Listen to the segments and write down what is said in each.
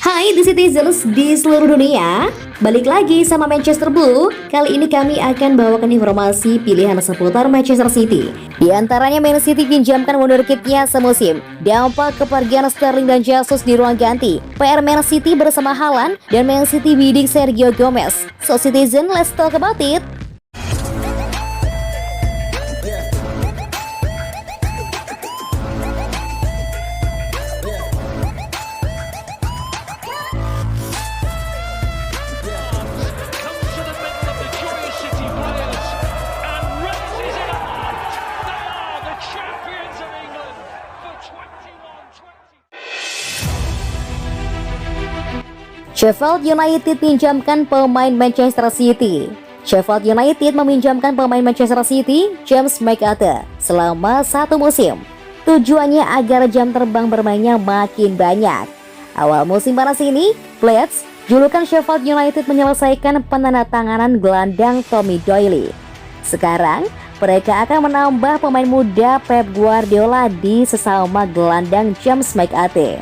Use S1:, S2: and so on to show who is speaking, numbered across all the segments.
S1: Hai The Citizens di seluruh dunia. Balik lagi sama Manchester Blue. Kali ini kami akan bawakan informasi pilihan seputar Manchester City. Di antaranya Man City pinjamkan wonderkidnya semusim, dampak kepergian Sterling dan Jesus di ruang ganti, PR Man City bersama Haaland, dan Man City bidding Sergio Gomez. So Citizen, let's talk about it. Sheffield United pinjamkan pemain Manchester City. Sheffield United meminjamkan pemain Manchester City, James McArthur, selama 1 musim. Tujuannya agar jam terbang bermainnya makin banyak. Awal musim panas ini, Blades, julukan Sheffield United, menyelesaikan penandatanganan gelandang Tommy Doyle. Sekarang, mereka akan menambah pemain muda Pep Guardiola di sesama gelandang James McArthur.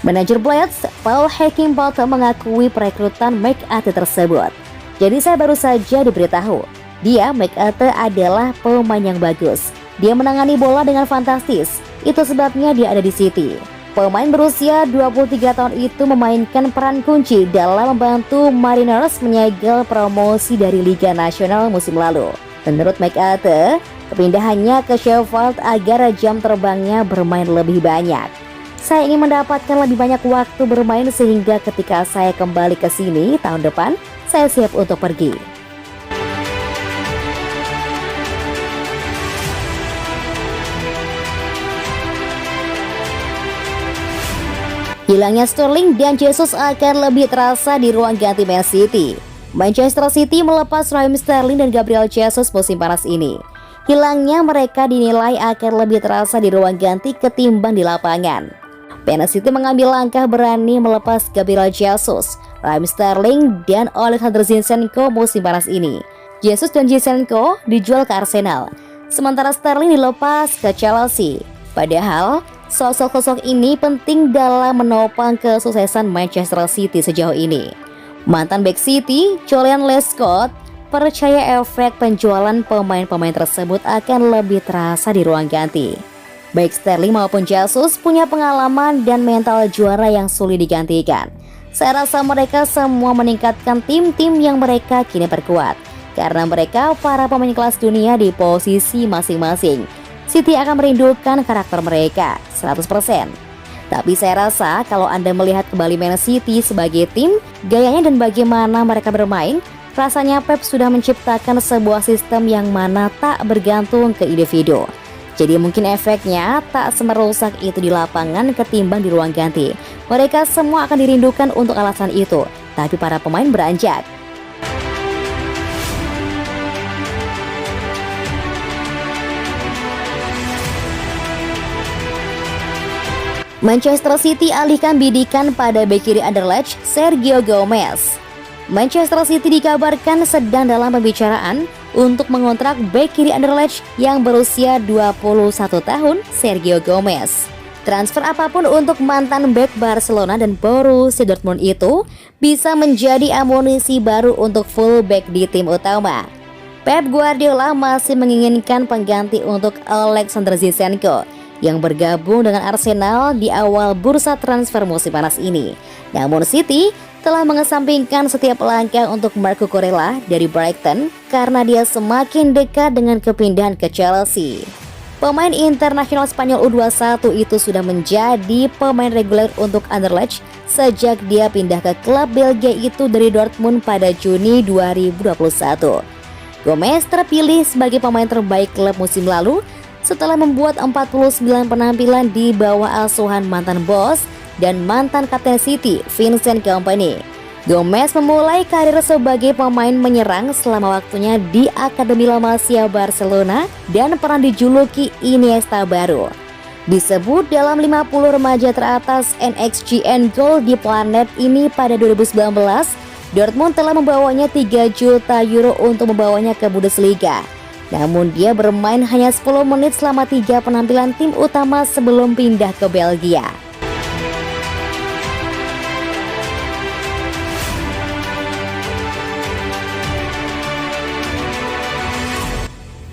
S1: Manajer Blades, Paul Heckingbottom, mengakui perekrutan McArthur tersebut. Jadi saya baru saja diberitahu, McArthur adalah pemain yang bagus. Dia menangani bola dengan fantastis, itu sebabnya dia ada di City. Pemain berusia 23 tahun itu memainkan peran kunci dalam membantu Mariners menyegel promosi dari Liga Nasional musim lalu. Menurut McArthur, kepindahannya ke Sheffield agar jam terbangnya bermain lebih banyak. Saya ingin mendapatkan lebih banyak waktu bermain sehingga ketika saya kembali ke sini tahun depan, saya siap untuk pergi. Hilangnya Sterling dan Jesus akan lebih terasa di ruang ganti Man City. Manchester City melepas Raheem Sterling dan Gabriel Jesus musim panas ini. Hilangnya mereka dinilai akan lebih terasa di ruang ganti ketimbang di lapangan. Man City mengambil langkah berani melepas Gabriel Jesus, Raheem Sterling, dan Alexander Zinchenko musim panas ini. Jesus dan Zinchenko dijual ke Arsenal, sementara Sterling dilepas ke Chelsea. Padahal, sosok-sosok ini penting dalam menopang kesuksesan Manchester City sejauh ini. Mantan bek City, Julian Lescott, percaya efek penjualan pemain-pemain tersebut akan lebih terasa di ruang ganti. Baik Sterling maupun Jesus punya pengalaman dan mental juara yang sulit digantikan. Saya rasa mereka semua meningkatkan tim-tim yang mereka kini perkuat, karena mereka para pemain kelas dunia di posisi masing-masing. City akan merindukan karakter mereka 100%. Tapi saya rasa kalau Anda melihat kembali Man City sebagai tim, gayanya dan bagaimana mereka bermain, rasanya Pep sudah menciptakan sebuah sistem yang mana tak bergantung ke individu. Jadi mungkin efeknya tak semerusak itu di lapangan ketimbang di ruang ganti. Mereka semua akan dirindukan untuk alasan itu, tapi para pemain beranjak. Manchester City alihkan bidikan pada bek kiri Anderlecht, Sergio Gomez. Manchester City dikabarkan sedang dalam pembicaraan untuk mengontrak bek kiri Anderlecht yang berusia 21 tahun, Sergio Gomez. Transfer apapun untuk mantan bek Barcelona dan Borussia Dortmund itu bisa menjadi amunisi baru untuk fullback di tim utama. Pep Guardiola masih menginginkan pengganti untuk Alexander Zinchenko yang bergabung dengan Arsenal di awal bursa transfer musim panas ini. Namun City telah mengesampingkan setiap langkah untuk Marco Cucurella dari Brighton karena dia semakin dekat dengan kepindahan ke Chelsea. Pemain internasional Spanyol U21 itu sudah menjadi pemain reguler untuk Anderlecht sejak dia pindah ke klub Belgia itu dari Dortmund pada Juni 2021. Gomez terpilih sebagai pemain terbaik klub musim lalu setelah membuat 49 penampilan di bawah asuhan mantan bos dan mantan kapten City, Vincent Kompany. Gomez memulai karir sebagai pemain menyerang selama waktunya di Akademi La Masia Barcelona dan pernah dijuluki Iniesta baru. Disebut dalam 50 remaja teratas NXGN Goal di planet ini pada 2019, Dortmund telah membawanya 3 juta euro untuk membawanya ke Bundesliga. Namun dia bermain hanya 10 menit selama 3 penampilan tim utama sebelum pindah ke Belgia.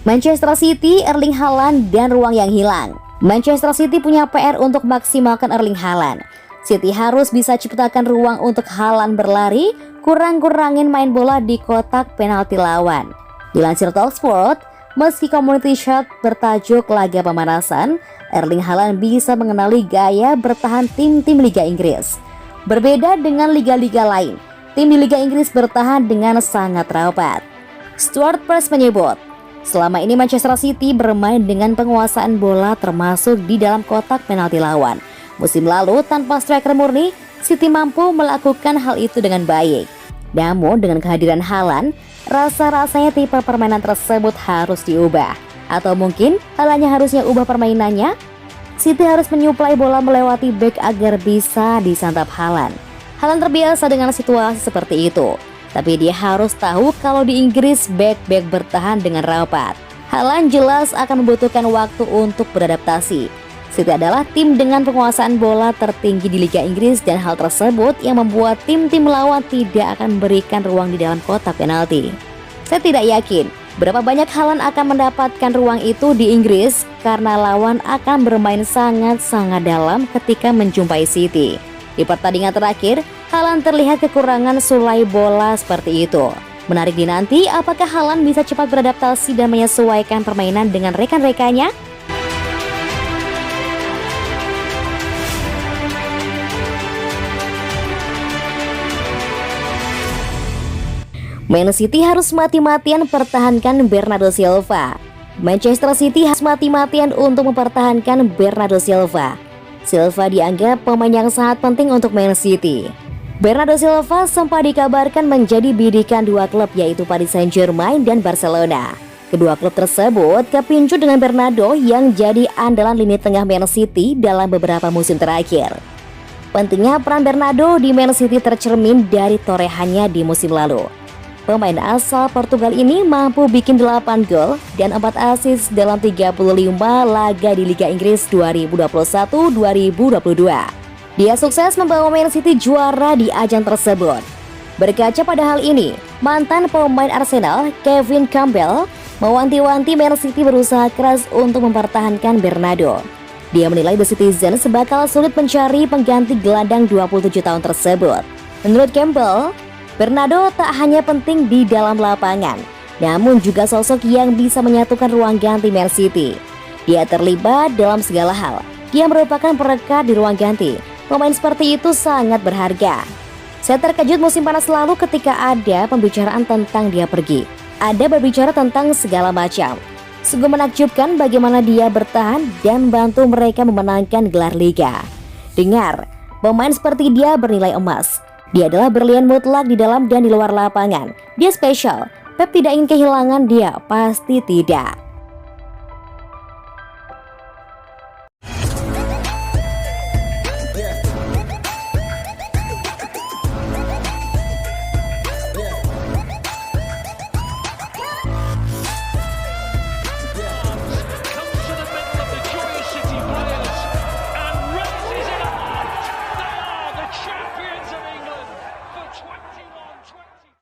S1: Manchester City, Erling Haaland, dan ruang yang hilang. Manchester City punya PR untuk maksimalkan Erling Haaland. City harus bisa ciptakan ruang untuk Haaland berlari, kurang-kurangin main bola di kotak penalti lawan. Dilansir Talksport, meski Community Shield bertajuk laga pemanasan, Erling Haaland bisa mengenali gaya bertahan tim-tim Liga Inggris. Berbeda dengan liga-liga lain, tim di Liga Inggris bertahan dengan sangat rapat. Stuart Pearce menyebut, selama ini Manchester City bermain dengan penguasaan bola termasuk di dalam kotak penalti lawan. Musim lalu tanpa striker murni, City mampu melakukan hal itu dengan baik. Namun dengan kehadiran Haaland, rasa-rasanya tipe permainan tersebut harus diubah. Atau mungkin Haalandnya harusnya ubah permainannya. City harus menyuplai bola melewati bek agar bisa disantap Haaland. Haaland terbiasa dengan situasi seperti itu. Tapi dia harus tahu kalau di Inggris bek-bek bertahan dengan rapat. Haaland jelas akan membutuhkan waktu untuk beradaptasi. City adalah tim dengan penguasaan bola tertinggi di Liga Inggris dan hal tersebut yang membuat tim-tim lawan tidak akan memberikan ruang di dalam kotak penalti. Saya tidak yakin berapa banyak Haaland akan mendapatkan ruang itu di Inggris karena lawan akan bermain sangat-sangat dalam ketika menjumpai City. Di pertandingan terakhir, Haaland terlihat kekurangan sulai bola seperti itu. Menarik dinanti apakah Haaland bisa cepat beradaptasi dan menyesuaikan permainan dengan rekan-rekannya? Man City harus mati-matian pertahankan Bernardo Silva. Manchester City harus mati-matian untuk mempertahankan Bernardo Silva. Silva dianggap pemain yang sangat penting untuk Man City. Bernardo Silva sempat dikabarkan menjadi bidikan dua klub yaitu Paris Saint-Germain dan Barcelona. Kedua klub tersebut kepincut dengan Bernardo yang jadi andalan lini tengah Man City dalam beberapa musim terakhir. Pentingnya peran Bernardo di Man City tercermin dari torehannya di musim lalu. Pemain asal Portugal ini mampu bikin 8 gol dan 4 assist dalam 35 laga di Liga Inggris 2021-2022. Dia sukses membawa Man City juara di ajang tersebut. Berkaca pada hal ini, mantan pemain Arsenal Kevin Campbell mewanti-wanti Man City berusaha keras untuk mempertahankan Bernardo. Dia menilai The Citizens bakal sulit mencari pengganti gelandang 27 tahun tersebut. Menurut Campbell, Bernardo tak hanya penting di dalam lapangan, namun juga sosok yang bisa menyatukan ruang ganti Man City. Dia terlibat dalam segala hal. Dia merupakan perekat di ruang ganti. Pemain seperti itu sangat berharga. Saya terkejut musim panas lalu ketika ada pembicaraan tentang dia pergi. Ada berbicara tentang segala macam. Sungguh menakjubkan bagaimana dia bertahan dan membantu mereka memenangkan gelar liga. Dengar, pemain seperti dia bernilai emas. Dia adalah berlian mutlak di dalam dan di luar lapangan. Dia spesial. Pep tidak ingin kehilangan dia, pasti tidak.